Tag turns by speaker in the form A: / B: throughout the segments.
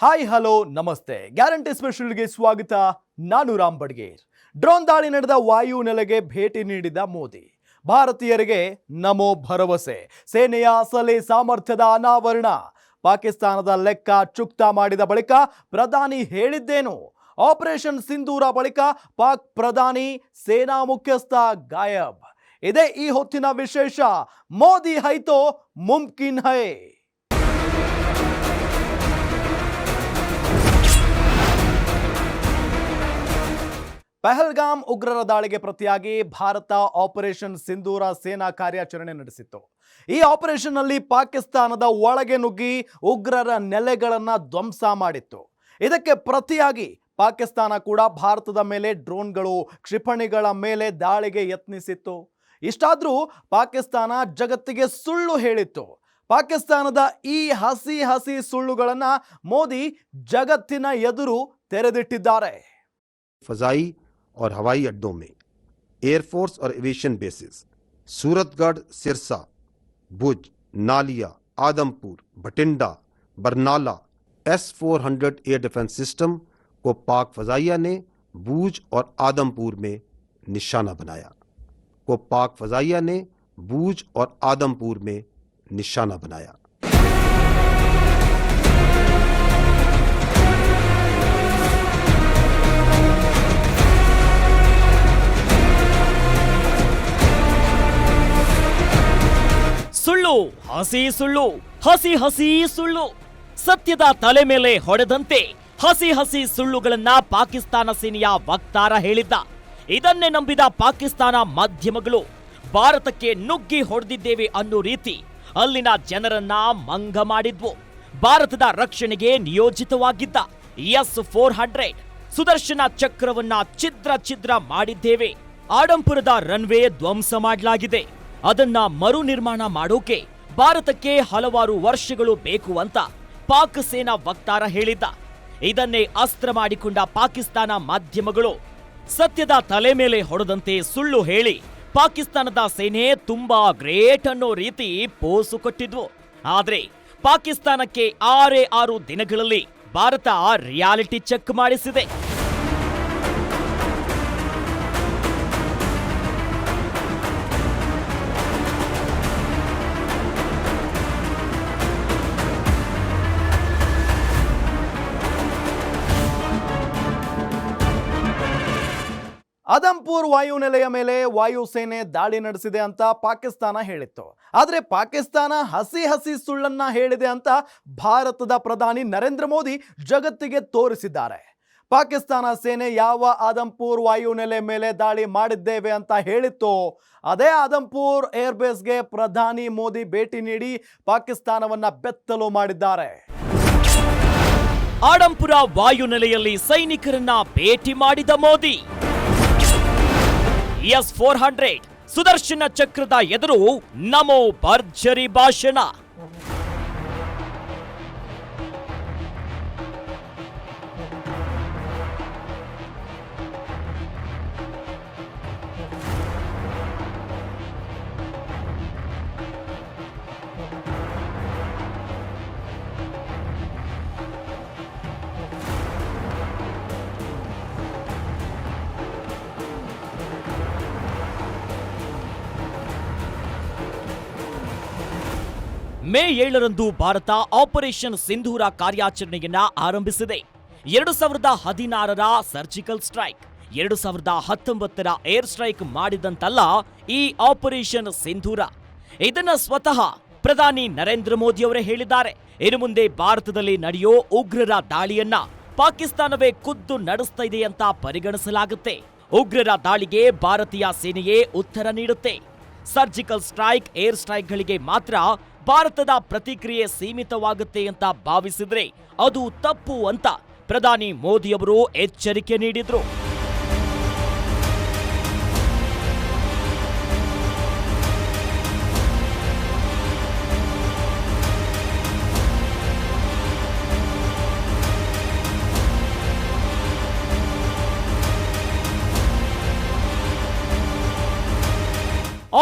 A: Hi hello ನಮಸ್ತೆ. Guarantee ಸ್ಪೆಷಲ್ಗೆ ಸ್ವಾಗತ. ನಾನು ರಾಮ್ ಬಡ್ಗೇರ್. ಡ್ರೋನ್ ದಾಳಿ ನಡೆದ ವಾಯು ನೆಲೆಗೆ ಭೇಟಿ ನೀಡಿದ ಮೋದಿ. ಭಾರತೀಯರಿಗೆ ನಮೋ ಭರವಸೆ. ಸೇನೆಯ ಅಸಲಿ ಸಾಮರ್ಥ್ಯದ ಅನಾವರಣ. ಪಾಕಿಸ್ತಾನದ ಲೆಕ್ಕ ಚುಕ್ತಾ ಮಾಡಿದ ಬಳಿಕ ಪ್ರಧಾನಿ ಹೇಳಿದ್ದೇನು? ಆಪರೇಷನ್ ಸಿಂಧೂರ ಬಳಿಕ ಪಾಕ್ ಪ್ರಧಾನಿ ಸೇನಾ ಮುಖ್ಯಸ್ಥ ಗಾಯಬ್. ಇದೇ ಈ ಹೊತ್ತಿನ ವಿಶೇಷ. ಮೋದಿ ಹೈತೋ ಮುಮ್ಕಿನ್ ಹೈ. ಪಹಲ್ಗಾಮ್ ಉಗ್ರರ ದಾಳಿಗೆ ಪ್ರತಿಯಾಗಿ ಭಾರತ ಆಪರೇಷನ್ ಸಿಂಧೂರ ಸೇನಾ ಕಾರ್ಯಾಚರಣೆ ನಡೆಸಿತ್ತು. ಈ ಆಪರೇಷನ್ ನಲ್ಲಿ ಪಾಕಿಸ್ತಾನದ ಒಳಗೆ ನುಗ್ಗಿ ಉಗ್ರರ ನೆಲೆಗಳನ್ನು ಧ್ವಂಸ ಮಾಡಿತ್ತು. ಇದಕ್ಕೆ ಪ್ರತಿಯಾಗಿ ಪಾಕಿಸ್ತಾನ ಕೂಡ ಭಾರತದ ಮೇಲೆ ಡ್ರೋನ್ಗಳು, ಕ್ಷಿಪಣಿಗಳ ಮೇಲೆ ದಾಳಿಗೆ ಯತ್ನಿಸಿತ್ತು. ಇಷ್ಟಾದರೂ ಪಾಕಿಸ್ತಾನ ಜಗತ್ತಿಗೆ ಸುಳ್ಳು ಹೇಳಿತ್ತು. ಪಾಕಿಸ್ತಾನದ ಈ ಹಸಿ ಸುಳ್ಳುಗಳನ್ನು ಮೋದಿ ಜಗತ್ತಿನ ಎದುರು ತೆರೆದಿಟ್ಟಿದ್ದಾರೆ.
B: फजाई और हवाई अड्डों में एयरफोर्स और aviation bases Suratgarh, Sirsa, Bhuj, Naliya, Adampur, Bhatinda, Barnala S-400 air defence system को पाक फजाइया ने भुज और आदमपुर में निशाना बनाया
C: ಸುಳ್ಳು, ಹಸಿ ಸುಳ್ಳು. ಸತ್ಯದ ತಲೆ ಮೇಲೆ ಹೊಡೆದಂತೆ ಹಸಿ ಸುಳ್ಳುಗಳನ್ನ ಪಾಕಿಸ್ತಾನ ಸೇನೆಯ ವಕ್ತಾರ ಹೇಳಿದ್ದ. ಇದನ್ನೇ ನಂಬಿದ ಪಾಕಿಸ್ತಾನ ಮಾಧ್ಯಮಗಳು ಭಾರತಕ್ಕೆ ನುಗ್ಗಿ ಹೊಡೆದಿದ್ದೇವೆ ಅನ್ನೋ ರೀತಿ ಅಲ್ಲಿನ ಜನರನ್ನ ಮಂಗ ಮಾಡಿದ್ವು. ಭಾರತದ ರಕ್ಷಣೆಗೆ ನಿಯೋಜಿತವಾಗಿದ್ದ S-400 ಸುದರ್ಶನ ಚಕ್ರವನ್ನ ಛಿದ್ರ ಮಾಡಿದ್ದೇವೆ. ಆಡಂಪುರದ ರನ್ವೇ ಧ್ವಂಸ ಮಾಡಲಾಗಿದೆ. ಅದನ್ನ ಮರು ನಿರ್ಮಾಣ ಮಾಡೋಕೆ ಭಾರತಕ್ಕೆ ಹಲವಾರು ವರ್ಷಗಳು ಬೇಕು ಅಂತ ಪಾಕ್ ಸೇನಾ ವಕ್ತಾರ ಹೇಳಿದ್ದ. ಇದನ್ನೇ ಅಸ್ತ್ರ ಮಾಡಿಕೊಂಡ ಪಾಕಿಸ್ತಾನ ಮಾಧ್ಯಮಗಳು ಸತ್ಯದ ತಲೆ ಮೇಲೆ ಹೊಡೆದಂತೆ ಸುಳ್ಳು ಹೇಳಿ ಪಾಕಿಸ್ತಾನದ ಸೇನೆ ತುಂಬಾ ಗ್ರೇಟ್ ಅನ್ನೋ ರೀತಿ ಪೋಸು ಕೊಟ್ಟಿದ್ವು. ಆದ್ರೆ ಪಾಕಿಸ್ತಾನಕ್ಕೆ 6 ದಿನಗಳಲ್ಲಿ ಭಾರತ ರಿಯಾಲಿಟಿ ಚೆಕ್ ಮಾಡಿಸಿದೆ.
A: ಆದಂಪುರ್ ವಾಯುನೆಲೆಯ ಮೇಲೆ ವಾಯುಸೇನೆ ದಾಳಿ ನಡೆಸಿದೆ ಅಂತ ಪಾಕಿಸ್ತಾನ ಹೇಳಿತ್ತು. ಆದರೆ ಪಾಕಿಸ್ತಾನ ಹಸಿ ಸುಳ್ಳನ್ನ ಹೇಳಿದೆ ಅಂತ ಭಾರತದ ಪ್ರಧಾನಿ ನರೇಂದ್ರ ಮೋದಿ ಜಗತ್ತಿಗೆ ತೋರಿಸಿದ್ದಾರೆ. ಪಾಕಿಸ್ತಾನ ಸೇನೆ ಯಾವ ಆದಂಪುರ್ ವಾಯುನೆಲೆ ಮೇಲೆ ದಾಳಿ ಮಾಡಿದ್ದೇವೆ ಅಂತ ಹೇಳಿತ್ತು, ಅದೇ ಆದಂಪುರ್ ಏರ್ಬೇಸ್ಗೆ ಪ್ರಧಾನಿ ಮೋದಿ ಭೇಟಿ ನೀಡಿ ಪಾಕಿಸ್ತಾನವನ್ನ ಬೆತ್ತಲು ಮಾಡಿದ್ದಾರೆ.
C: ಆಡಂಪುರ ವಾಯುನೆಲೆಯಲ್ಲಿ ಸೈನಿಕರನ್ನ ಭೇಟಿ ಮಾಡಿದ ಮೋದಿ S-400 ಸುದರ್ಶನ ಚಕ್ರದ ಎದುರು ನಮೋ ಭರ್ಜರಿ ಭಾಷಣ. ಮೇ 7ರಂದು ಭಾರತ ಆಪರೇಷನ್ ಸಿಂಧೂರ ಕಾರ್ಯಾಚರಣೆಯನ್ನ ಆರಂಭಿಸಿದೆ. 2016ರ ಸರ್ಜಿಕಲ್ ಸ್ಟ್ರೈಕ್, 2019ರ ಏರ್ ಸ್ಟ್ರೈಕ್ ಮಾಡಿದಂತಲ್ಲ ಈ ಆಪರೇಷನ್ ಸಿಂಧೂರ. ಇದನ್ನ ಸ್ವತಃ ಪ್ರಧಾನಿ ನರೇಂದ್ರ ಮೋದಿಯವರೇ ಹೇಳಿದ್ದಾರೆ. ಇನ್ನು ಮುಂದೆ ಭಾರತದಲ್ಲಿ ನಡೆಯೋ ಉಗ್ರರ ದಾಳಿಯನ್ನ ಪಾಕಿಸ್ತಾನವೇ ಖುದ್ದು ನಡೆಸ್ತಾ ಇದೆ ಅಂತ ಪರಿಗಣಿಸಲಾಗುತ್ತೆ. ಉಗ್ರರ ದಾಳಿಗೆ ಭಾರತೀಯ ಸೇನೆಯೇ ಉತ್ತರ ನೀಡುತ್ತೆ. ಸರ್ಜಿಕಲ್ ಸ್ಟ್ರೈಕ್, ಏರ್ ಸ್ಟ್ರೈಕ್ಗಳಿಗೆ ಮಾತ್ರ ಭಾರತದ ಪ್ರತಿಕ್ರಿಯೆ ಸೀಮಿತವಾಗುತ್ತೆ ಅಂತ ಭಾವಿಸಿದ್ರೆ ಅದು ತಪ್ಪು ಅಂತ ಪ್ರಧಾನಿ ಮೋದಿಯವರು ಎಚ್ಚರಿಕೆ ನೀಡಿದ್ರು.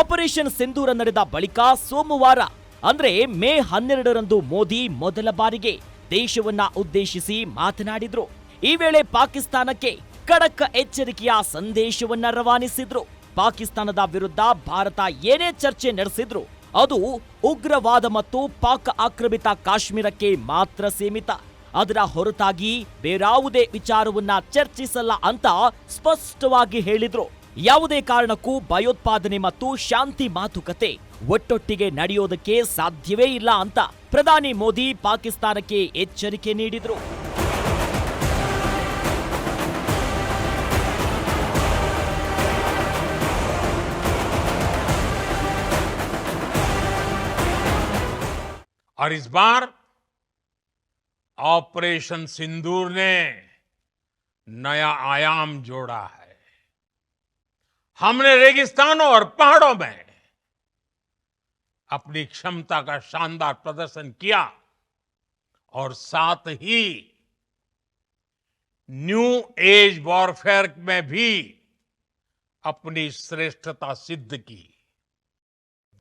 C: ಆಪರೇಷನ್ ಸಿಂಧೂರ ನಡೆದ ಬಳಿಕ ಸೋಮವಾರ ಅಂದ್ರೆ ಮೇ 12ರಂದು ಮೋದಿ ಮೊದಲ ಬಾರಿಗೆ ದೇಶವನ್ನ ಉದ್ದೇಶಿಸಿ ಮಾತನಾಡಿದ್ರು. ಈ ವೇಳೆ ಪಾಕಿಸ್ತಾನಕ್ಕೆ ಖಡಕ್ ಎಚ್ಚರಿಕೆಯ ಸಂದೇಶವನ್ನ ರವಾನಿಸಿದ್ರು. ಪಾಕಿಸ್ತಾನದ ವಿರುದ್ಧ ಭಾರತ ಏನೇ ಚರ್ಚೆ ನಡೆಸಿದ್ರು ಅದು ಉಗ್ರವಾದ ಮತ್ತು ಪಾಕ್ ಆಕ್ರಮಿತ ಕಾಶ್ಮೀರಕ್ಕೆ ಮಾತ್ರ ಸೀಮಿತ. ಅದರ ಹೊರತಾಗಿ ಬೇರಾವುದೇ ವಿಚಾರವನ್ನ ಚರ್ಚಿಸಲ್ಲ ಅಂತ ಸ್ಪಷ್ಟವಾಗಿ ಹೇಳಿದ್ರು. ಯಾವುದೇ ಕಾರಣಕ್ಕೂ ಭಯೋತ್ಪಾದನೆ ಮತ್ತು ಶಾಂತಿ ಮಾತುಕತೆ ಒಟ್ಟೊಟ್ಟಿಗೆ ನಡೆಯೋದಕ್ಕೆ ಸಾಧ್ಯವೇ ಇಲ್ಲ ಅಂತ ಪ್ರಧಾನಿ ಮೋದಿ ಪಾಕಿಸ್ತಾನಕ್ಕೆ ಎಚ್ಚರಿಕೆ ನೀಡಿದ್ರು.
D: और इस बार ऑपरेशन सिंदूर ने नया आयाम जोड़ा है। हमने रेगिस्तानों और पहाड़ों में अपनी क्षमता का शानदार प्रदर्शन किया और साथ ही न्यू एज वॉरफेयर में भी अपनी श्रेष्ठता सिद्ध की।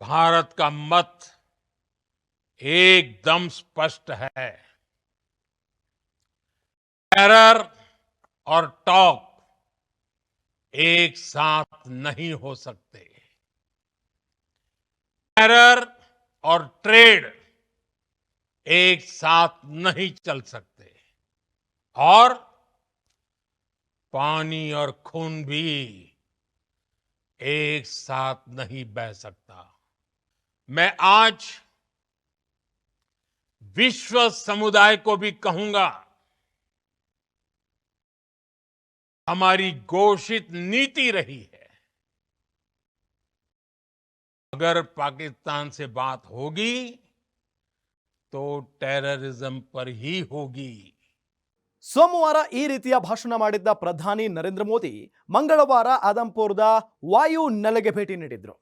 D: भारत का मत एकदम स्पष्ट है। टेरर और टॉक एक साथ नहीं हो सकते। टेरर और ट्रेड एक साथ नहीं चल सकते और पानी और खून भी एक साथ नहीं बह सकता। मैं आज विश्व समुदाय को भी कहूंगा, हमारी घोषित नीति रही है, अगर पाकिस्तान से बात होगी तो टेररिज्म पर ही होगी।
A: ಸೋಮವಾರ ಈ ರೀತಿಯ ಭಾಷಣ ಮಾಡಿದ್ದ ಪ್ರಧಾನಿ ನರೇಂದ್ರ ಮೋದಿ ಮಂಗಳವಾರ ಆದಂಪುರದ ವಾಯು ನೆಲೆಗೆ ಭೇಟಿ ನೀಡಿದ್ರು.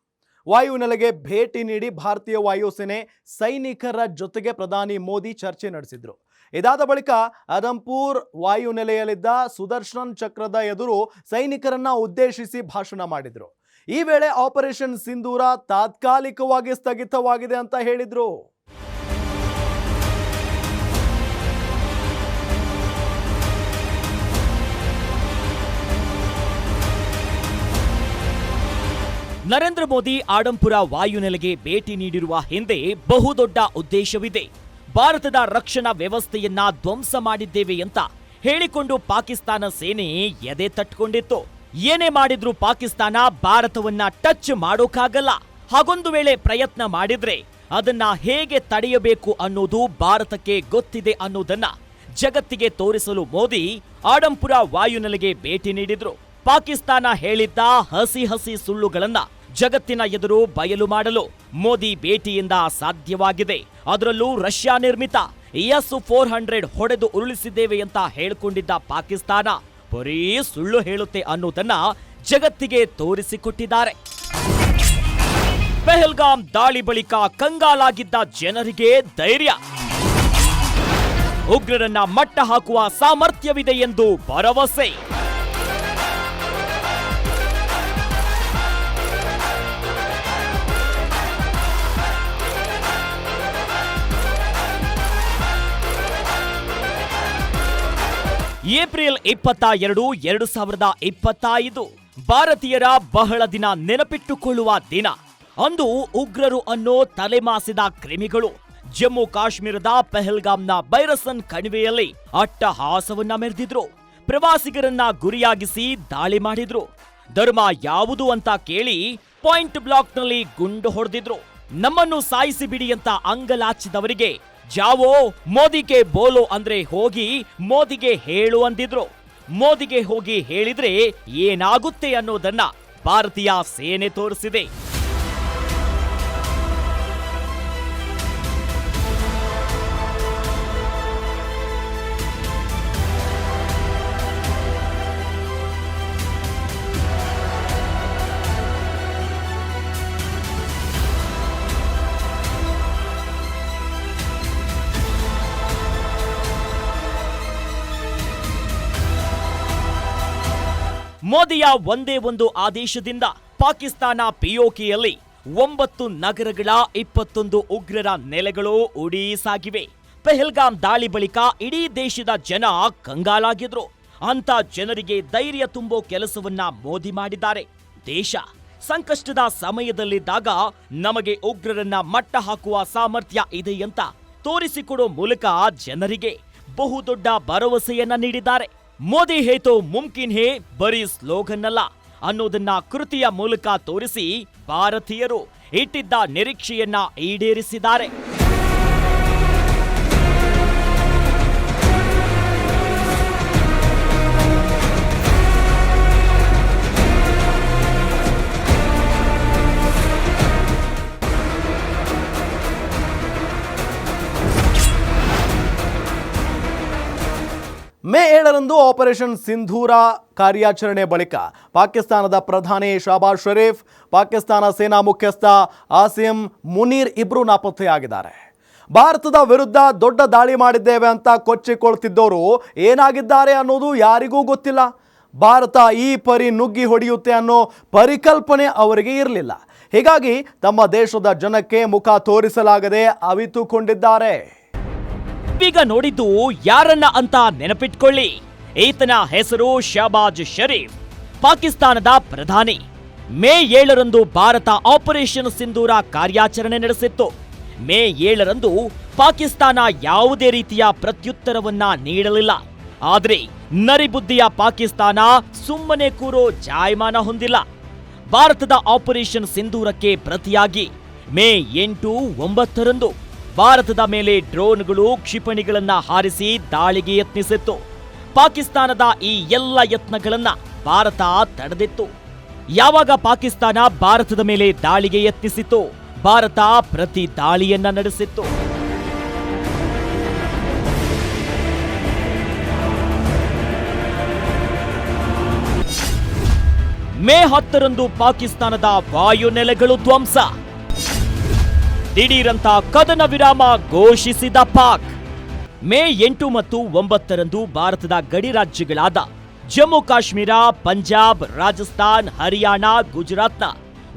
A: ವಾಯು ನೆಲೆಗೆ ಭೇಟಿ ನೀಡಿ ಭಾರತೀಯ ವಾಯುಸೇನೆ ಸೈನಿಕರ ಜೊತೆಗೆ ಪ್ರಧಾನಿ ಮೋದಿ ಚರ್ಚೆ ನಡೆಸಿದ್ರು. ಇದಾದ ಬಳಿಕ ಆದಂಪುರ್ ವಾಯು ನೆಲೆಯಲ್ಲಿದ್ದ ಸುದರ್ಶನ್ ಚಕ್ರದ ಎದುರು ಸೈನಿಕರನ್ನ ಉದ್ದೇಶಿಸಿ ಭಾಷಣ ಮಾಡಿದ್ರು. ಈ ವೇಳೆ ಆಪರೇಷನ್ ಸಿಂಧೂರ ತಾತ್ಕಾಲಿಕವಾಗಿ ಸ್ಥಗಿತವಾಗಿದೆ ಅಂತ ಹೇಳಿದ್ರು.
C: ನರೇಂದ್ರ ಮೋದಿ ಆಡಂಪುರ ವಾಯುನೆಲೆಗೆ ಭೇಟಿ ನೀಡಿರುವ ಹಿಂದೆ ಬಹುದೊಡ್ಡ ಉದ್ದೇಶವಿದೆ. ಭಾರತದ ರಕ್ಷಣಾ ವ್ಯವಸ್ಥೆಯನ್ನ ಧ್ವಂಸ ಮಾಡಿದ್ದೇವೆ ಅಂತ ಹೇಳಿಕೊಂಡು ಪಾಕಿಸ್ತಾನ ಸೇನೆ ಎದೆ ತಟ್ಟಿಕೊಂಡಿತ್ತು. ಏನೇ ಮಾಡಿದ್ರೂ ಪಾಕಿಸ್ತಾನ ಭಾರತವನ್ನ ಟಚ್ ಮಾಡೋಕ್ಕಾಗಲ್ಲ. ಹಾಗೊಂದು ವೇಳೆ ಪ್ರಯತ್ನ ಮಾಡಿದ್ರೆ ಅದನ್ನ ಹೇಗೆ ತಡೆಯಬೇಕು ಅನ್ನೋದು ಭಾರತಕ್ಕೆ ಗೊತ್ತಿದೆ ಅನ್ನೋದನ್ನ ಜಗತ್ತಿಗೆ ತೋರಿಸಲು ಮೋದಿ ಆಡಂಪುರ ವಾಯುನೆಲೆಗೆ ಭೇಟಿ ನೀಡಿದ್ರು. ಪಾಕಿಸ್ತಾನ ಹೇಳಿದ್ದ ಹಸಿ ಹಸಿ ಸುಳ್ಳುಗಳನ್ನ ಜಗತ್ತಿನ ಎದುರು ಬಯಲು ಮಾಡಲು ಮೋದಿ ಭೇಟಿಯಿಂದ ಸಾಧ್ಯವಾಗಿದೆ. ಅದರಲ್ಲೂ ರಷ್ಯಾ ನಿರ್ಮಿತ S-400 ಹೊಡೆದು ಉರುಳಿಸಿದ್ದೇವೆ ಅಂತ ಹೇಳಿಕೊಂಡಿದ್ದ ಪಾಕಿಸ್ತಾನ ಬರೀ ಸುಳ್ಳು ಹೇಳುತ್ತೆ ಅನ್ನೋದನ್ನ ಜಗತ್ತಿಗೆ ತೋರಿಸಿಕೊಟ್ಟಿದ್ದಾರೆ. ಪೆಹಲ್ಗಾಮ್ ದಾಳಿ ಬಳಿಕ ಕಂಗಾಲಾಗಿದ್ದ ಜನರಿಗೆ ಧೈರ್ಯ, ಉಗ್ರರನ್ನ ಮಟ್ಟ ಹಾಕುವ ಸಾಮರ್ಥ್ಯವಿದೆ ಎಂದು ಭರವಸೆ. ಏಪ್ರಿಲ್ 22, 2025 ಭಾರತೀಯರ ಬಹಳ ದಿನ ನೆನಪಿಟ್ಟುಕೊಳ್ಳುವ ದಿನ. ಅಂದು ಉಗ್ರರು ಅನ್ನೋ ತಲೆಮಾಸಿದ ಕ್ರಿಮಿಗಳು ಜಮ್ಮು ಕಾಶ್ಮೀರದ ಪೆಹಲ್ಗಾಮ್ನ ಬೈರಸನ್ ಕಣಿವೆಯಲ್ಲಿ ಅಟ್ಟಹಾಸವನ್ನ ಮೆರೆದಿದ್ರು. ಪ್ರವಾಸಿಗರನ್ನ ಗುರಿಯಾಗಿಸಿ ದಾಳಿ ಮಾಡಿದ್ರು. ಧರ್ಮ ಯಾವುದು ಅಂತ ಕೇಳಿ ಪಾಯಿಂಟ್ ಬ್ಲಾಕ್ನಲ್ಲಿ ಗುಂಡು ಹೊಡೆದಿದ್ರು. ನಮ್ಮನ್ನು ಸಾಯಿಸಿ ಬಿಡಿ ಅಂತ ಅಂಗಲಾಚಿದವರಿಗೆ ಜಾವೋ ಮೋದಿಗೆ ಬೋಲೋ ಅಂದ್ರೆ ಹೋಗಿ ಮೋದಿಗೆ ಹೇಳು ಅಂದಿದ್ರು. ಮೋದಿಗೆ ಹೋಗಿ ಹೇಳಿದ್ರೆ ಏನಾಗುತ್ತೆ ಅನ್ನೋದನ್ನ ಭಾರತೀಯ ಸೇನೆ ತೋರಿಸಿದೆ. ಮೋದಿಯ ಒಂದೇ ಒಂದು ಆದೇಶದಿಂದ ಪಾಕಿಸ್ತಾನ ಪಿಒಕೆಯಲ್ಲಿ 9 ನಗರಗಳ 21 ಉಗ್ರರ ನೆಲೆಗಳು ಉಡೀಸಾಗಿವೆ. ಪೆಹಲ್ಗಾಮ್ ದಾಳಿ ಬಳಿಕ ಇಡೀ ದೇಶದ ಜನ ಕಂಗಾಲಾಗಿದ್ರು. ಅಂತ ಜನರಿಗೆ ಧೈರ್ಯ ತುಂಬೋ ಕೆಲಸವನ್ನ ಮೋದಿ ಮಾಡಿದ್ದಾರೆ. ದೇಶ ಸಂಕಷ್ಟದ ಸಮಯದಲ್ಲಿದ್ದಾಗ ನಮಗೆ ಉಗ್ರರನ್ನ ಮಟ್ಟ ಹಾಕುವ ಸಾಮರ್ಥ್ಯ ಇದೆ ಅಂತ ತೋರಿಸಿಕೊಡೋ ಮೂಲಕ ಜನರಿಗೆ ಬಹುದೊಡ್ಡ ಭರವಸೆಯನ್ನ ನೀಡಿದ್ದಾರೆ. ಮೋದಿ ಹೇ ತೋ ಮುಮ್ಕಿನ್ ಹೇ ಬರೀ ಸ್ಲೋಗನ್ ಅಲ್ಲ ಅನ್ನೋದನ್ನ ಕೃತಿಯ ಮೂಲಕ ತೋರಿಸಿ ಭಾರತೀಯರು ಇಟ್ಟಿದ್ದ ನಿರೀಕ್ಷೆಯನ್ನ ಈಡೇರಿಸಿದ್ದಾರೆ.
A: ಮೇ 7ರಂದು ಆಪರೇಷನ್ ಸಿಂಧೂರ ಕಾರ್ಯಾಚರಣೆ ಬಳಿಕ ಪಾಕಿಸ್ತಾನದ ಪ್ರಧಾನಿ ಶಹಬಾಜ್ ಶರೀಫ್, ಪಾಕಿಸ್ತಾನ ಸೇನಾ ಮುಖ್ಯಸ್ಥ ಆಸಿಂ ಮುನೀರ್ ಇಬ್ರು ನಾಪತ್ತೆಯಾಗಿದ್ದಾರೆ. ಭಾರತದ ವಿರುದ್ಧ ದೊಡ್ಡ ದಾಳಿ ಮಾಡಿದ್ದೇವೆ ಅಂತ ಕೊಚ್ಚಿಕೊಳ್ತಿದ್ದವರು ಏನಾಗಿದ್ದಾರೆ ಅನ್ನೋದು ಯಾರಿಗೂ ಗೊತ್ತಿಲ್ಲ. ಭಾರತ ಈ ಪರಿ ನುಗ್ಗಿ ಹೊಡೆಯುತ್ತೆ ಅನ್ನೋ ಪರಿಕಲ್ಪನೆ ಅವರಿಗೆ ಇರಲಿಲ್ಲ. ಹೀಗಾಗಿ ತಮ್ಮ ದೇಶದ ಜನಕ್ಕೆ ಮುಖ ತೋರಿಸಲಾಗದೆ ಅವಿತುಕೊಂಡಿದ್ದಾರೆ.
C: ಈಗ ನೋಡಿದ್ದು ಯಾರನ್ನ ಅಂತ ನೆನಪಿಟ್ಕೊಳ್ಳಿ. ಈತನ ಹೆಸರು ಶಹಬಾಜ್ ಶರೀಫ್, ಪಾಕಿಸ್ತಾನದ ಪ್ರಧಾನಿ. ಮೇ 7ರಂದು ಭಾರತ ಆಪರೇಷನ್ ಸಿಂಧೂರ ಕಾರ್ಯಾಚರಣೆ ನಡೆಸಿತ್ತು. ಮೇ 7ರಂದು ಪಾಕಿಸ್ತಾನ ಯಾವುದೇ ರೀತಿಯ ಪ್ರತ್ಯುತ್ತರವನ್ನ ನೀಡಲಿಲ್ಲ. ಆದ್ರೆ ನರಿಬುದ್ಧಿಯ ಪಾಕಿಸ್ತಾನ ಸುಮ್ಮನೆ ಕೂರೋ ಜಾಯಮಾನ ಹೊಂದಿಲ್ಲ. ಭಾರತದ ಆಪರೇಷನ್ ಸಿಂಧೂರಕ್ಕೆ ಪ್ರತಿಯಾಗಿ ಮೇ 8, 9ರಂದು ಭಾರತದ ಮೇಲೆ ಡ್ರೋನ್ಗಳು, ಕ್ಷಿಪಣಿಗಳನ್ನ ಹಾರಿಸಿ ದಾಳಿಗೆ ಯತ್ನಿಸಿತ್ತು. ಪಾಕಿಸ್ತಾನದ ಈ ಎಲ್ಲ ಯತ್ನಗಳನ್ನ ಭಾರತ ತಡೆದಿತ್ತು. ಯಾವಾಗ ಪಾಕಿಸ್ತಾನ ಭಾರತದ ಮೇಲೆ ದಾಳಿಗೆ ಯತ್ನಿಸಿತ್ತು, ಭಾರತ ಪ್ರತಿ ದಾಳಿಯನ್ನ ನಡೆಸಿತ್ತು. ಮೇ 10ರಂದು ಪಾಕಿಸ್ತಾನದ ವಾಯುನೆಲೆಗಳು ಧ್ವಂಸ. ದಿಢೀರಂತ ಕದನ ವಿರಾಮ ಘೋಷಿಸಿದ ಪಾಕ್. ಮೇ 8 ಮತ್ತು 9ರಂದು ಭಾರತದ ಗಡಿ ರಾಜ್ಯಗಳಾದ ಜಮ್ಮು ಕಾಶ್ಮೀರ, ಪಂಜಾಬ್, ರಾಜಸ್ಥಾನ್, ಹರಿಯಾಣ, ಗುಜರಾತ್ನ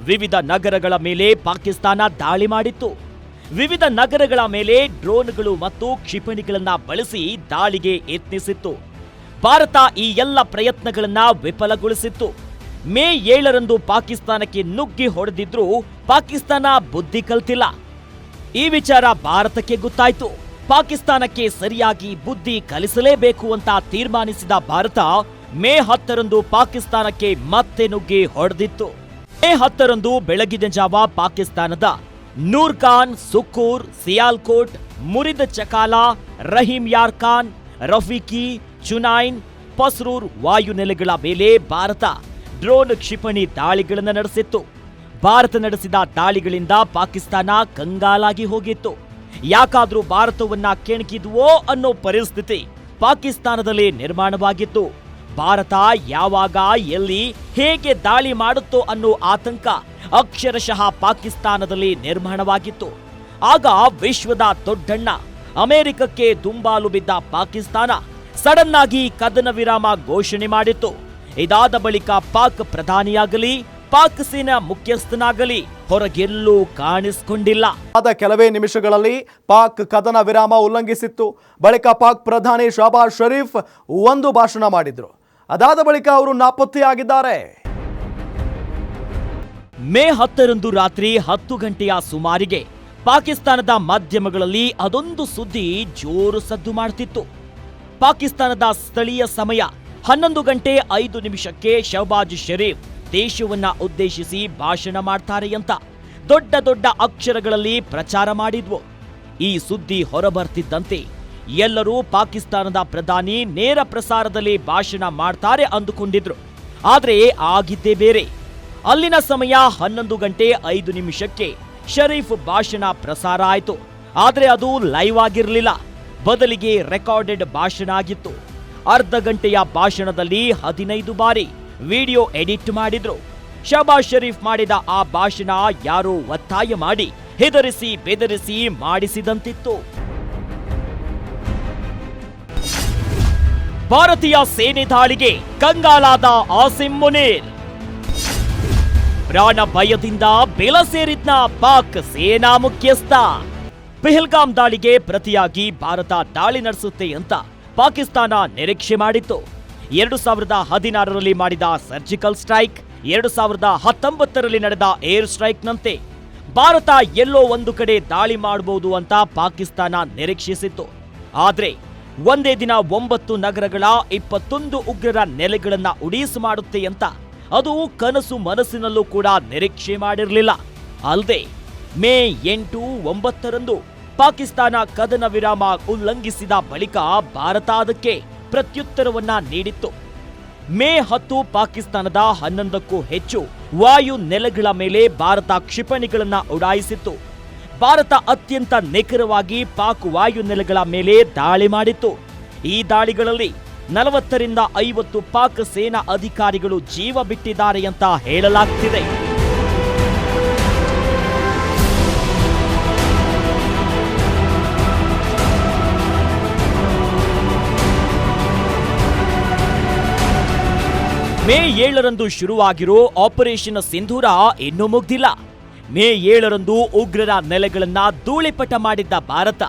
C: ವಿವಿಧ ನಗರಗಳ ಮೇಲೆ ಪಾಕಿಸ್ತಾನ ದಾಳಿ ಮಾಡಿತ್ತು. ವಿವಿಧ ನಗರಗಳ ಮೇಲೆ ಡ್ರೋನ್ಗಳು ಮತ್ತು ಕ್ಷಿಪಣಿಗಳನ್ನ ಬಳಸಿ ದಾಳಿಗೆ ಯತ್ನಿಸಿತ್ತು. ಭಾರತ ಈ ಎಲ್ಲ ಪ್ರಯತ್ನಗಳನ್ನ ವಿಫಲಗೊಳಿಸಿತ್ತು. ಮೇ 7ರಂದು ಪಾಕಿಸ್ತಾನಕ್ಕೆ ನುಗ್ಗಿ ಹೊಡೆದಿದ್ರೂ ಪಾಕಿಸ್ತಾನ ಬುದ್ಧಿ ಕಲ್ತಿಲ್ಲ. ಈ ವಿಚಾರ ಭಾರತಕ್ಕೆ ಗೊತ್ತಾಯ್ತು. ಪಾಕಿಸ್ತಾನಕ್ಕೆ ಸರಿಯಾಗಿ ಬುದ್ಧಿ ಕಲಿಸಲೇಬೇಕು ಅಂತ ತೀರ್ಮಾನಿಸಿದ ಭಾರತ ಮೇ 10ರಂದು ಪಾಕಿಸ್ತಾನಕ್ಕೆ ಮತ್ತೆ ನುಗ್ಗಿ ಹೊಡೆದಿತ್ತು. ಮೇ 10ರಂದು ಬೆಳಗಿನ ಜಾವ ಪಾಕಿಸ್ತಾನದ ನೂರ್ ಖಾನ್, ಸುಕ್ಕೂರ್, ಸಿಯಾಲ್ಕೋಟ್, ಮುರಿದ್ ಚಕಾಲಾ, ರಹೀಂ ಯಾರ್ ಖಾನ್, ರಫೀಕಿ, ಚುನೈನ್, ಪಸ್ರೂರ್ ವಾಯುನೆಲೆಗಳ ಮೇಲೆ ಭಾರತ ಡ್ರೋನ್, ಕ್ಷಿಪಣಿ ದಾಳಿಗಳನ್ನು ನಡೆಸಿತ್ತು. ಭಾರತ ನಡೆಸಿದ ದಾಳಿಗಳಿಂದ ಪಾಕಿಸ್ತಾನ ಕಂಗಾಲಾಗಿ ಹೋಗಿತ್ತು. ಯಾಕಾದ್ರೂ ಭಾರತವನ್ನ ಕೆಣಕಿದ್ವೋ ಅನ್ನೋ ಪರಿಸ್ಥಿತಿ ಪಾಕಿಸ್ತಾನದಲ್ಲಿ ನಿರ್ಮಾಣವಾಗಿತ್ತು. ಭಾರತ ಯಾವಾಗ, ಎಲ್ಲಿ, ಹೇಗೆ ದಾಳಿ ಮಾಡುತ್ತೋ ಅನ್ನೋ ಆತಂಕ ಅಕ್ಷರಶಃ ಪಾಕಿಸ್ತಾನದಲ್ಲಿ ನಿರ್ಮಾಣವಾಗಿತ್ತು. ಆಗ ವಿಶ್ವದ ದೊಡ್ಡಣ್ಣ ಅಮೆರಿಕಕ್ಕೆ ದುಂಬಾಲು ಬಿದ್ದ ಪಾಕಿಸ್ತಾನ ಸಡನ್ ಆಗಿ ಕದನ ವಿರಾಮ ಘೋಷಣೆ ಮಾಡಿತ್ತು. ಇದಾದ ಬಳಿಕ ಪಾಕ್ ಪ್ರಧಾನಿಯಾಗಲಿ, ಪಾಕ್ ಸೇನಾ ಮುಖ್ಯಸ್ಥನಾಗಲಿ ಹೊರಗೆಲ್ಲೂ ಕಾಣಿಸಿಕೊಂಡಿಲ್ಲ.
A: ಆದ ಕೆಲವೇ ನಿಮಿಷಗಳಲ್ಲಿ ಪಾಕ್ ಕದನ ವಿರಾಮ ಉಲ್ಲಂಘಿಸಿತ್ತು. ಬಳಿಕ ಪಾಕ್ ಪ್ರಧಾನಿ ಶಹಬಾಜ್ ಶರೀಫ್ ಒಂದು ಭಾಷಣ ಮಾಡಿದ್ರು. ಅದಾದ ಬಳಿಕ ಅವರು ನಾಪತ್ತೆಯಾಗಿದ್ದಾರೆ.
C: ಮೇ 10ರಂದು ರಾತ್ರಿ 10 ಗಂಟೆಯ ಸುಮಾರಿಗೆ ಪಾಕಿಸ್ತಾನದ ಮಾಧ್ಯಮಗಳಲ್ಲಿ ಅದೊಂದು ಸುದ್ದಿ ಜೋರು ಸದ್ದು ಮಾಡ್ತಿತ್ತು. ಪಾಕಿಸ್ತಾನದ ಸ್ಥಳೀಯ ಸಮಯ 11:05 ಶಹಬಾಜ್ ಶರೀಫ್ ದೇಶವನ್ನ ಉದ್ದೇಶಿಸಿ ಭಾಷಣ ಮಾಡ್ತಾರೆ ಅಂತ ದೊಡ್ಡ ದೊಡ್ಡ ಅಕ್ಷರಗಳಲ್ಲಿ ಪ್ರಚಾರ ಮಾಡಿದ್ವು. ಈ ಸುದ್ದಿ ಹೊರಬರ್ತಿದ್ದಂತೆ ಎಲ್ಲರೂ ಪಾಕಿಸ್ತಾನದ ಪ್ರಧಾನಿ ನೇರ ಪ್ರಸಾರದಲ್ಲಿ ಭಾಷಣ ಮಾಡ್ತಾರೆ ಅಂದುಕೊಂಡಿದ್ರು. ಆದ್ರೆ ಆಗಿದ್ದೇ ಬೇರೆ. ಅಲ್ಲಿನ ಸಮಯ 11:05 ಶರೀಫ್ ಭಾಷಣ ಪ್ರಸಾರ ಆಯಿತು. ಆದ್ರೆ ಅದು ಲೈವ್ ಆಗಿರಲಿಲ್ಲ, ಬದಲಿಗೆ ರೆಕಾರ್ಡೆಡ್ ಭಾಷಣ ಆಗಿತ್ತು. ಅರ್ಧ ಗಂಟೆಯ ಭಾಷಣದಲ್ಲಿ 15 ಬಾರಿ ವಿಡಿಯೋ ಎಡಿಟ್ ಮಾಡಿದ್ರು. ಶಹಬಾಜ್ ಶರೀಫ್ ಮಾಡಿದ ಆ ಭಾಷಣ ಯಾರೋ ಒತ್ತಾಯ ಮಾಡಿ ಹೆದರಿಸಿ ಬೆದರಿಸಿ ಮಾಡಿಸಿದಂತಿತ್ತು. ಭಾರತೀಯ ಸೇನೆ ದಾಳಿಗೆ ಕಂಗಾಲಾದ ಆಸಿಂ ಮುನೀರ್. ಪ್ರಾಣ ಭಯದಿಂದ ಬೆಲ ಸೇರಿದ್ನ ಪಾಕ್ ಸೇನಾ ಮುಖ್ಯಸ್ಥ. ಪೆಹಲ್ಗಾಮ್ ದಾಳಿಗೆ ಪ್ರತಿಯಾಗಿ ಭಾರತ ದಾಳಿ ನಡೆಸುತ್ತೆ ಅಂತ ಪಾಕಿಸ್ತಾನ ನಿರೀಕ್ಷೆ ಮಾಡಿತ್ತು. 2016ರಲ್ಲಿ ಮಾಡಿದ ಸರ್ಜಿಕಲ್ ಸ್ಟ್ರೈಕ್, 2019ರಲ್ಲಿ ನಡೆದ ಏರ್ ಸ್ಟ್ರೈಕ್ನಂತೆ ಭಾರತ ಎಲ್ಲೋ ಒಂದು ಕಡೆ ದಾಳಿ ಮಾಡಬಹುದು ಅಂತ ಪಾಕಿಸ್ತಾನ ನಿರೀಕ್ಷಿಸಿತ್ತು. ಆದ್ರೆ ಒಂದೇ ದಿನ 9 ನಗರಗಳ 21 ಉಗ್ರರ ನೆಲೆಗಳನ್ನ ಉಡೀಸು ಮಾಡುತ್ತೆ ಅಂತ ಅದು ಕನಸು ಮನಸ್ಸಿನಲ್ಲೂ ಕೂಡ ನಿರೀಕ್ಷೆ ಮಾಡಿರಲಿಲ್ಲ. ಅಲ್ಲದೆ ಮೇ 8, 9ರಂದು ಪಾಕಿಸ್ತಾನ ಕದನ ವಿರಾಮ ಉಲ್ಲಂಘಿಸಿದ ಬಳಿಕ ಭಾರತ ಅದಕ್ಕೆ ಪ್ರತ್ಯುತ್ತರವನ್ನ ನೀಡಿತ್ತು. ಮೇ 10 ಪಾಕಿಸ್ತಾನದ 11ಕ್ಕೂ ಹೆಚ್ಚು ವಾಯು ನೆಲೆಗಳ ಮೇಲೆ ಭಾರತ ಕ್ಷಿಪಣಿಗಳನ್ನ ಉಡಾಯಿಸಿತ್ತು. ಭಾರತ ಅತ್ಯಂತ ನಿಖರವಾಗಿ ಪಾಕ್ ವಾಯು ನೆಲೆಗಳ ಮೇಲೆ ದಾಳಿ ಮಾಡಿತ್ತು. ಈ ದಾಳಿಗಳಲ್ಲಿ 40ರಿಂದ 50 ಪಾಕ್ ಸೇನಾ ಅಧಿಕಾರಿಗಳು ಜೀವ ಬಿಟ್ಟಿದ್ದಾರೆ ಅಂತ ಹೇಳಲಾಗ್ತಿದೆ. ಮೇ 7ರಂದು ಶುರುವಾಗಿರೋ ಆಪರೇಷನ್ ಸಿಂಧೂರ ಇನ್ನೂ ಮುಗ್ದಿಲ್ಲ. ಮೇ 7ರಂದು ಉಗ್ರರ ನೆಲೆಗಳನ್ನ ಧೂಳಿಪಟ ಮಾಡಿದ್ದ ಭಾರತ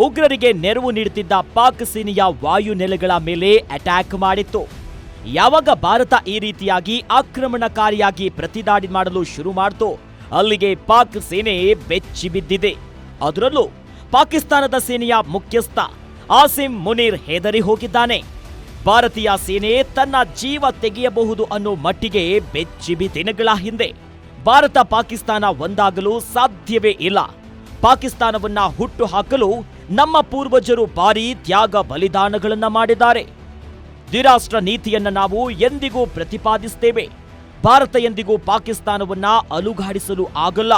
C: ಉಗ್ರರಿಗೆ ನೆರವು ನೀಡುತ್ತಿದ್ದ ಪಾಕ್ ಸೇನೆಯ ವಾಯು ನೆಲೆಗಳ ಮೇಲೆ ಅಟ್ಯಾಕ್ ಮಾಡಿತ್ತು. ಯಾವಾಗ ಭಾರತ ಈ ರೀತಿಯಾಗಿ ಆಕ್ರಮಣಕಾರಿಯಾಗಿ ಪ್ರತಿದಾಳಿ ಮಾಡಲು ಶುರು ಮಾಡ್ತೋ ಅಲ್ಲಿಗೆ ಪಾಕ್ ಸೇನೆ ಬೆಚ್ಚಿ ಬಿದ್ದಿದೆ. ಅದರಲ್ಲೂ ಪಾಕಿಸ್ತಾನದ ಸೇನೆಯ ಮುಖ್ಯಸ್ಥ ಆಸಿಂ ಮುನೀರ್ ಹೆದರಿ ಹೋಗಿದ್ದಾನೆ. ಭಾರತೀಯ ಸೇನೆ ತನ್ನ ಜೀವ ತೆಗೆಯಬಹುದು ಅನ್ನೋ ಮಟ್ಟಿಗೆ ಬೆಚ್ಚಿಬಿ ದಿನಗಳ ಹಿಂದೆ ಭಾರತ ಪಾಕಿಸ್ತಾನ ಒಂದಾಗಲು ಸಾಧ್ಯವೇ ಇಲ್ಲ. ಪಾಕಿಸ್ತಾನವನ್ನ ಹುಟ್ಟು ಹಾಕಲು ನಮ್ಮ ಪೂರ್ವಜರು ಭಾರೀ ತ್ಯಾಗ ಬಲಿದಾನಗಳನ್ನ ಮಾಡಿದ್ದಾರೆ. ದ್ವಿರಾಷ್ಟ್ರ ನೀತಿಯನ್ನ ನಾವು ಎಂದಿಗೂ ಪ್ರತಿಪಾದಿಸುತ್ತೇವೆ. ಭಾರತ ಎಂದಿಗೂ ಪಾಕಿಸ್ತಾನವನ್ನ ಅಲುಗಾಡಿಸಲು ಆಗಲ್ಲ,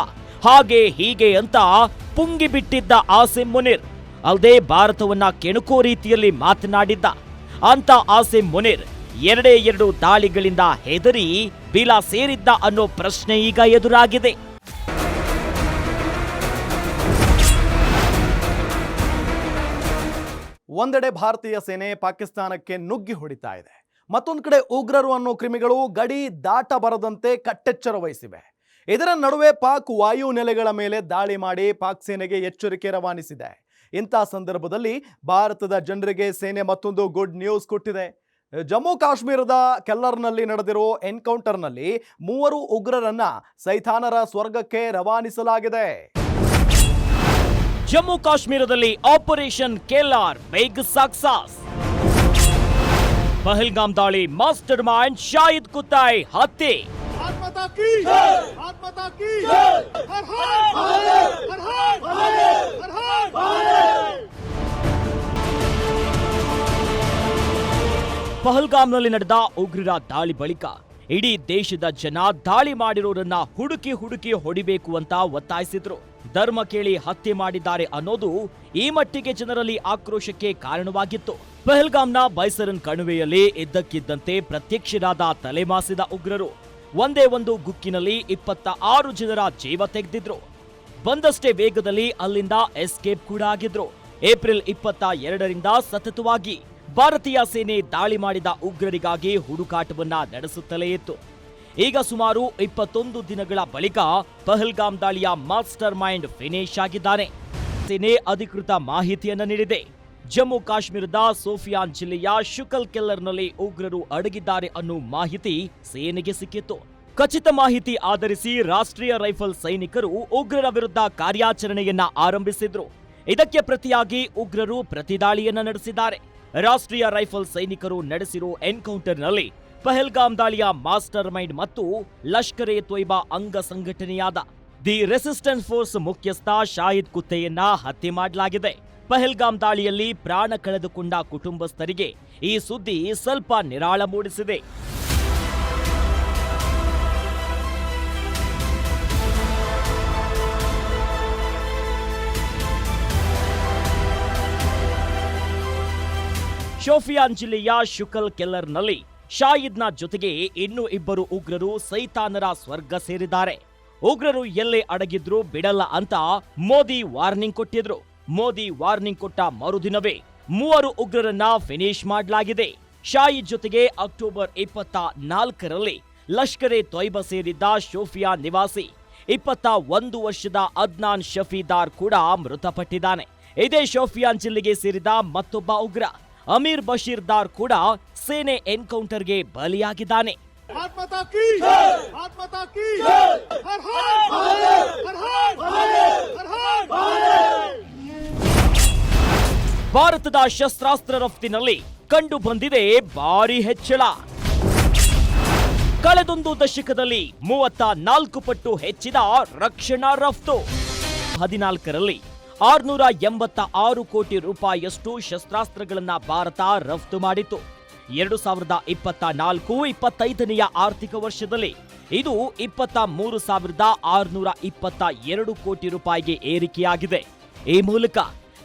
C: ಹಾಗೆ ಹೀಗೆ ಅಂತ ಪುಂಗಿಬಿಟ್ಟಿದ್ದ ಆಸಿಂ ಮುನೀರ್ ಅಲ್ಲದೆ ಭಾರತವನ್ನ ಕೆಣಕೋ ರೀತಿಯಲ್ಲಿ ಮಾತನಾಡಿದ್ದ. ಅಂತ ಆಸಿಂ ಮುನೀರ್ 2 ದಾಳಿಗಳಿಂದ ಹೆದರಿ ಬೀಲ ಸೇರಿದ್ದ ಅನ್ನೋ ಪ್ರಶ್ನೆ ಈಗ ಎದುರಾಗಿದೆ.
A: ಒಂದೆಡೆ ಭಾರತೀಯ ಸೇನೆ ಪಾಕಿಸ್ತಾನಕ್ಕೆ ನುಗ್ಗಿ ಹೊಡಿತಾ ಇದೆ, ಮತ್ತೊಂದು ಕಡೆ ಉಗ್ರರು ಅನ್ನೋ ಕ್ರಿಮಿಗಳು ಗಡಿ ದಾಟ ಬರದಂತೆ ಕಟ್ಟೆಚ್ಚರ ವಹಿಸಿವೆ. ಇದರ ನಡುವೆ ಪಾಕ್ ವಾಯು ನೆಲೆಗಳ ಮೇಲೆ ದಾಳಿ ಮಾಡಿ ಪಾಕ್ ಸೇನೆಗೆ ಎಚ್ಚರಿಕೆ ರವಾನಿಸಿದೆ. ಇಂಥ ಸಂದರ್ಭದಲ್ಲಿ ಭಾರತದ ಜನರಿಗೆ ಸೇನೆ ಮತ್ತೊಂದು ಗುಡ್ ನ್ಯೂಸ್ ಕೊಟ್ಟಿದೆ. ಜಮ್ಮು ಕಾಶ್ಮೀರದ ಕೆಲ್ಲರ್ನಲ್ಲಿ ನಡೆದಿರೋ ಎನ್ಕೌಂಟರ್ನಲ್ಲಿ 3 ಉಗ್ರರನ್ನ ಸೈತಾನರ ಸ್ವರ್ಗಕ್ಕೆ ರವಾನಿಸಲಾಗಿದೆ.
C: ಜಮ್ಮು ಕಾಶ್ಮೀರದಲ್ಲಿ operation Keller big success. Pahalgam ದಾಳಿ ಮಾಸ್ಟರ್ ಮೈಂಡ್ ಶಾಹಿದ್ ಕುತಾಯ್ ಹತ್ಯೆ. ಪಹಲ್ಗಾಮ್ನಲ್ಲಿ ನಡೆದ ಉಗ್ರರ ದಾಳಿ ಬಳಿಕ ಇಡೀ ದೇಶದ ಜನ ದಾಳಿ ಮಾಡಿರೋರನ್ನ ಹುಡುಕಿ ಹೊಡಿಬೇಕು ಅಂತ ಒತ್ತಾಯಿಸಿದ್ರು. ಧರ್ಮ ಕೇಳಿ ಹತ್ಯೆ ಮಾಡಿದ್ದಾರೆ ಅನ್ನೋದು ಈ ಮಟ್ಟಿಗೆ ಜನರಲ್ಲಿ ಆಕ್ರೋಶಕ್ಕೆ ಕಾರಣವಾಗಿತ್ತು. ಪಹಲ್ಗಾಮ್ನ ಬೈಸರನ್ ಕಣಿವೆಯಲ್ಲಿ ಇದ್ದಕ್ಕಿದ್ದಂತೆ ಪ್ರತ್ಯಕ್ಷರಾದ ತಲೆಮಾಸಿದ ಉಗ್ರರು ಒಂದೇ ಒಂದು ಗುಕ್ಕಿನಲ್ಲಿ 26 ಜನರ ಜೀವ ತೆಗೆದಿದ್ರು. ಬಂದಷ್ಟೇ ವೇಗದಲ್ಲಿ ಅಲ್ಲಿಂದ ಎಸ್ಕೇಪ್ ಕೂಡ ಆಗಿದ್ರು. ಏಪ್ರಿಲ್ 22ರಿಂದ ಸತತವಾಗಿ ಭಾರತೀಯ ಸೇನೆ ದಾಳಿ ಮಾಡಿದ ಉಗ್ರರಿಗಾಗಿ ಹುಡುಕಾಟವನ್ನ ನಡೆಸುತ್ತಲೇ ಇತ್ತು. ಈಗ ಸುಮಾರು 21 ದಿನಗಳ ಬಳಿಕ ಪಹಲ್ಗಾಮ್ ದಾಳಿಯ ಮಾಸ್ಟರ್ ಮೈಂಡ್ ಫಿನಿಶ್ ಆಗಿದ್ದಾನೆ. ಸೇನೆ ಅಧಿಕೃತ ಮಾಹಿತಿಯನ್ನ ನೀಡಿದೆ. ಜಮ್ಮು ಕಾಶ್ಮೀರದ ಸೋಫಿಯಾನ್ ಜಿಲ್ಲೆಯ ಶುಕಲ್ ಕೆಲ್ಲರ್ನಲ್ಲಿ ಉಗ್ರರು ಅಡಗಿದ್ದಾರೆ ಅನ್ನೋ ಮಾಹಿತಿ ಸೇನೆಗೆ ಸಿಕ್ಕಿತ್ತು. ಖಚಿತ ಮಾಹಿತಿ ಆಧರಿಸಿ ರಾಷ್ಟ್ರೀಯ ರೈಫಲ್ ಸೈನಿಕರು ಉಗ್ರರ ವಿರುದ್ಧ ಕಾರ್ಯಾಚರಣೆಯನ್ನ ಆರಂಭಿಸಿದ್ರು. ಇದಕ್ಕೆ ಪ್ರತಿಯಾಗಿ ಉಗ್ರರು ಪ್ರತಿದಾಳಿಯನ್ನ ನಡೆಸಿದ್ದಾರೆ. ರಾಷ್ಟ್ರೀಯ ರೈಫಲ್ ಸೈನಿಕರು ನಡೆಸಿರೋ ಎನ್ಕೌಂಟರ್ನಲ್ಲಿ ಪಹಲ್ಗಾಮ್ ದಾಳಿಯ ಮಾಸ್ಟರ್ ಮೈಂಡ್ ಮತ್ತು ಲಷ್ಕರ್ ಎ ತೊಯ್ಬಾ ಅಂಗ ಸಂಘಟನೆಯಾದ ದಿ ರೆಸಿಸ್ಟೆನ್ಸ್ ಫೋರ್ಸ್ ಮುಖ್ಯಸ್ಥ ಶಾಹಿದ್ ಕುತ್ತೆಯನ್ನ ಹತ್ಯೆ ಮಾಡಲಾಗಿದೆ. ಪಹಲ್ಗಾಮ್ ದಾಳಿಯಲ್ಲಿ ಪ್ರಾಣ ಕಳೆದುಕೊಂಡ ಕುಟುಂಬಸ್ಥರಿಗೆ ಈ ಸುದ್ದಿ ಸ್ವಲ್ಪ ನಿರಾಳ ಮೂಡಿಸಿದೆ. ಶೋಫಿಯಾನ್ ಜಿಲ್ಲೆಯ ಶುಕಲ್ ಕೆಲ್ಲರ್ನಲ್ಲಿ ಶಾಹಿದ್ನ ಜೊತೆಗೆ ಇನ್ನೂ 2 ಉಗ್ರರು ಸೈತಾನರ ಸ್ವರ್ಗ ಸೇರಿದ್ದಾರೆ. ಉಗ್ರರು ಎಲ್ಲೇ ಅಡಗಿದ್ರು ಬಿಡಲ್ಲ ಅಂತ ಮೋದಿ ವಾರ್ನಿಂಗ್ ಕೊಟ್ಟಿದ್ರು. ಮೋದಿ ವಾರ್ನಿಂಗ್ ಕೊಟ್ಟ ಮರುದಿನವೇ 3 ಉಗ್ರರನ್ನ ಫಿನಿಶ್ ಮಾಡಲಾಗಿದೆ. ಶಾಹಿದ್ ಜೊತೆಗೆ ಅಕ್ಟೋಬರ್ 24ರಲ್ಲಿ ಲಷ್ಕರ್ ಎ ತೊಯ್ಬಾ ಸೇರಿದ್ದ ಶೋಫಿಯಾನ್ ನಿವಾಸಿ 21 ವರ್ಷದ ಅದ್ನಾನ್ ಶಫೀದಾರ್ ಕೂಡ ಮೃತಪಟ್ಟಿದ್ದಾನೆ. ಇದೇ ಶೋಪಿಯಾನ್ ಜಿಲ್ಲೆಗೆ ಸೇರಿದ ಮತ್ತೊಬ್ಬ ಉಗ್ರ ಅಮೀರ್ ಬಶೀರ್ ದಾರ್ ಕೂಡ ಸೇನೆ ಎನ್ಕೌಂಟರ್ಗೆ ಬಲಿಯಾಗಿದ್ದಾನೆ. ಭಾರತದ ಶಸ್ತ್ರಾಸ್ತ್ರ ರಫ್ತಿನಲ್ಲಿ ಕಂಡು ಬಂದಿದೆ ಭಾರಿ ಹೆಚ್ಚಳ. ಕಳೆದೊಂದು ದಶಕದಲ್ಲಿ 34 ಪಟ್ಟು ಹೆಚ್ಚಿದ ರಕ್ಷಣಾ ರಫ್ತು. 14ರಲ್ಲಿ 686 ಕೋಟಿ ರೂಪಾಯಿಯಷ್ಟು ಶಸ್ತ್ರಾಸ್ತ್ರಗಳನ್ನ ಭಾರತ ರಫ್ತು ಮಾಡಿತು. 2024-25ನೇ ಆರ್ಥಿಕ ವರ್ಷದಲ್ಲಿ ಇದು 23,622 ಕೋಟಿ ರೂಪಾಯಿಗೆ ಏರಿಕೆಯಾಗಿದೆ. ಈ ಮೂಲಕ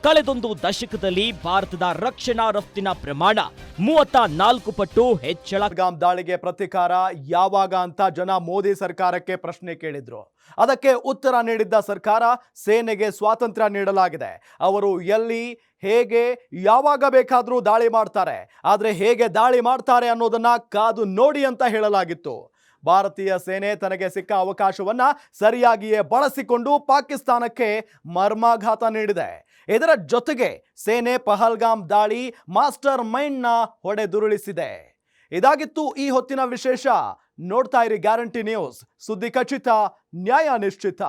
C: ಕಳೆದೊಂದು ದಶಕದಲ್ಲಿ ಭಾರತದ ರಕ್ಷಣಾ ರಫ್ತಿನ ಪ್ರಮಾಣ 34 ಪಟ್ಟು ಹೆಚ್ಚಳ.
A: ಪಹಲ್ಗಾಮ್ ದಾಳಿಗೆ ಪ್ರತೀಕಾರ ಯಾವಾಗ ಅಂತ ಜನ ಮೋದಿ ಸರ್ಕಾರಕ್ಕೆ ಪ್ರಶ್ನೆ ಕೇಳಿದ್ರು. ಅದಕ್ಕೆ ಉತ್ತರ ನೀಡಿದ್ದ ಸರ್ಕಾರ, ಸೇನೆಗೆ ಸ್ವಾತಂತ್ರ್ಯ ನೀಡಲಾಗಿದೆ, ಅವರು ಎಲ್ಲಿ, ಹೇಗೆ, ಯಾವಾಗ ಬೇಕಾದರೂ ದಾಳಿ ಮಾಡ್ತಾರೆ, ಆದರೆ ಹೇಗೆ ದಾಳಿ ಮಾಡ್ತಾರೆ ಅನ್ನೋದನ್ನ ಕಾದು ನೋಡಿ ಅಂತ ಹೇಳಲಾಗಿತ್ತು. ಭಾರತೀಯ ಸೇನೆ ತನಗೆ ಸಿಕ್ಕ ಅವಕಾಶವನ್ನ ಸರಿಯಾಗಿಯೇ ಬಳಸಿಕೊಂಡು ಪಾಕಿಸ್ತಾನಕ್ಕೆ ಮರ್ಮಾಘಾತ ನೀಡಿದೆ. ಇದರ ಜೊತೆಗೆ ಸೇನೆ ಪಹಲ್ಗಾಮ್ ದಾಳಿ ಮಾಸ್ಟರ್ ಮೈಂಡ್ನ ಹೊಡೆದುರುಳಿಸಿದೆ. ಇದಾಗಿತ್ತು ಈ ಹೊತ್ತಿನ ವಿಶೇಷ. ನೋಡ್ತಾ ಇರಿ ಗ್ಯಾರಂಟಿ ನ್ಯೂಸ್, ಸುದ್ದಿ ಖಚಿತ, ನ್ಯಾಯ ನಿಶ್ಚಿತ.